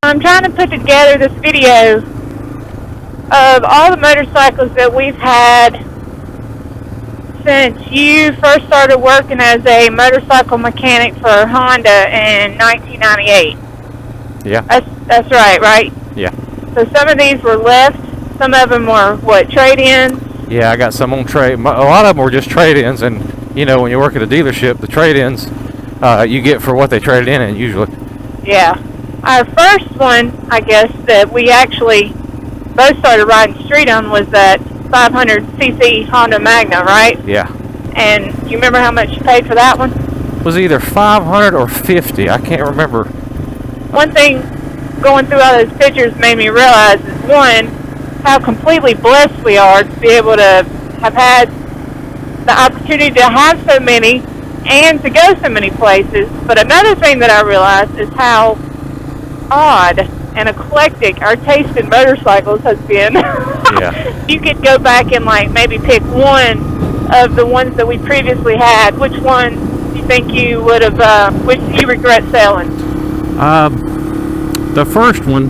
I'm trying to put together this video of all the motorcycles that we've had since you first started working as a motorcycle mechanic for Honda in 1998. Yeah. That's right? Yeah. So some of these were left, some of them were, what, trade-ins? Yeah, I got some on trade. A lot of them were just trade-ins, and, you know, when you work at a dealership, the trade-ins you get for what they traded in usually. Yeah. Our first one, I guess, that we actually both started riding street on was that 500cc Honda Magna, right? Yeah. And you remember how much you paid for that one? It was either 500 or 50. I can't remember. One thing going through all those pictures made me realize is, one, how completely blessed we are to be able to have had the opportunity to have so many and to go so many places. But another thing that I realized is how odd and eclectic our taste in motorcycles has been. Yeah. You could go back and like maybe pick one of the ones that we previously had. Which one do you think you would have, which do you regret selling? The first one,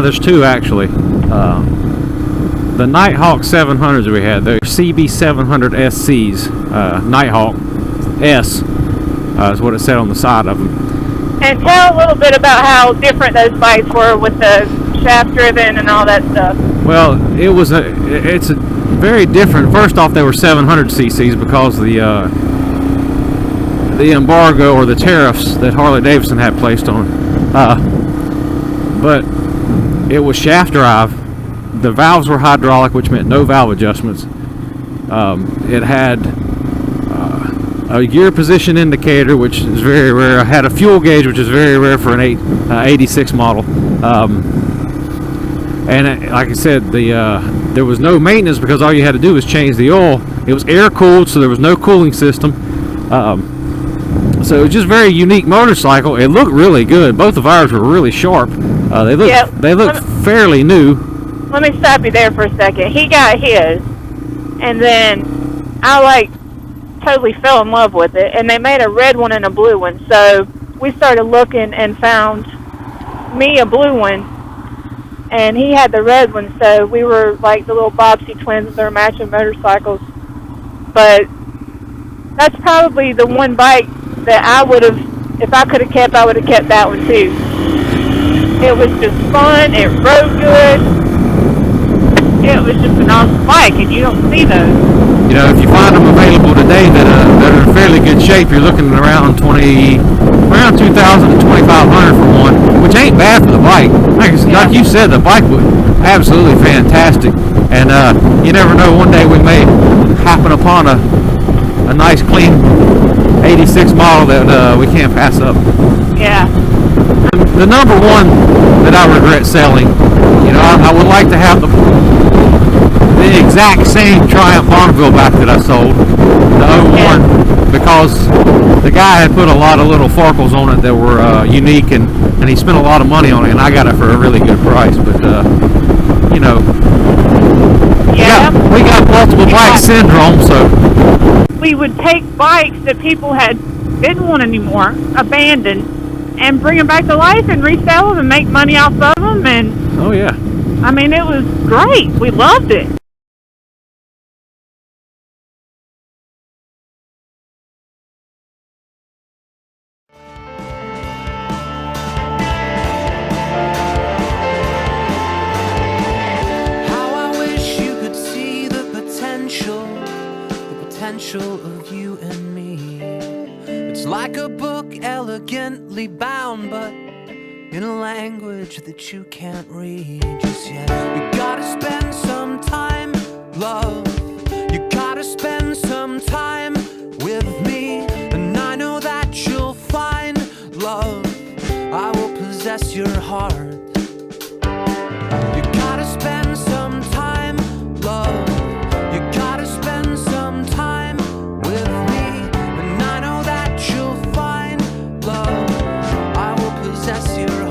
there's two actually. The Nighthawk 700s we had, they're CB 700 SCs, Nighthawk S is what it said on the side of them. And tell a little bit about how different those bikes were with the shaft driven and all that stuff. Well, it's a very different. First off, they were 700 cc's because the embargo or the tariffs that Harley Davidson had placed on it. But it was shaft drive. The valves were hydraulic, which meant no valve adjustments. It had a gear position indicator, which is very rare. I had a fuel gauge, which is very rare for an 86 model. And like I said, there was no maintenance because all you had to do was change the oil. It was air cooled, so there was no cooling system. So it was just a very unique motorcycle. It looked really good. Both of ours were really sharp. They looked fairly new. Let me stop you there for a second. He got his, and then I totally fell in love with it, and they made a red one and a blue one. So we started looking and found me a blue one, and he had the red one. So we were like the little Bobbsey twins with their matching motorcycles. But that's probably the one bike that I would have, if I could have kept, I would have kept that one too. It was just fun. It rode good. It was just an awesome bike, and you don't see those. You know, if you find them available today that are in fairly good shape, you're looking at around 2,000 to 2,500 for one, which ain't bad for the bike. Like you said, the bike was absolutely fantastic, and you never know. One day we may happen upon a nice, clean 86 model that we can't pass up. Yeah. The number one that I regret selling, you know, I would like to have the exact same Triumph Bonneville back that I sold, the 01, because the guy had put a lot of little farkles on it that were unique, and he spent a lot of money on it, and I got it for a really good price. But you know, we got multiple bike syndrome, so we would take bikes that people didn't want anymore, abandoned, and bring them back to life and resell them and make money off of them. And oh yeah, I mean, it was great. We loved it. Of you and me. It's like a book elegantly bound, but in a language that you can't read just yet. You gotta spend some time, love. You gotta spend some time with me, and I know that you'll find love. I will possess your heart. You gotta spend some time, love. You gotta spend some time with me, and I know that you'll find love. I will possess your heart.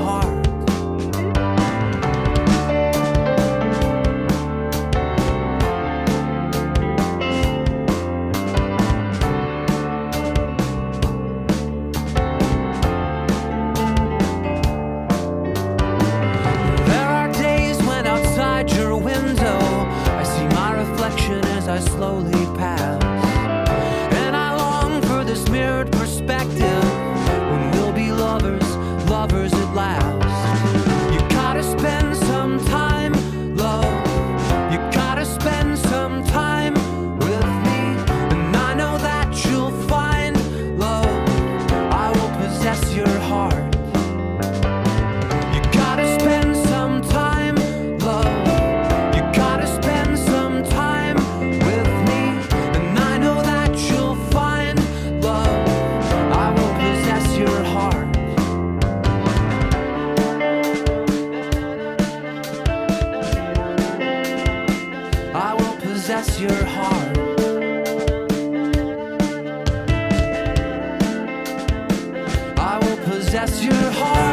possess your heart.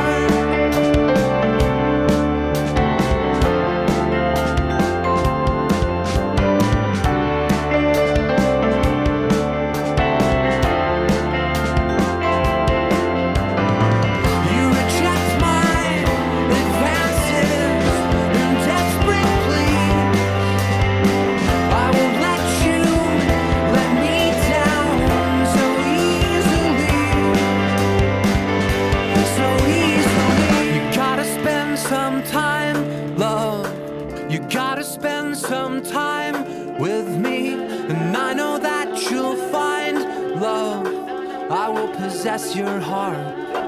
You gotta spend some time with me, and I know that you'll find love. I will possess your heart.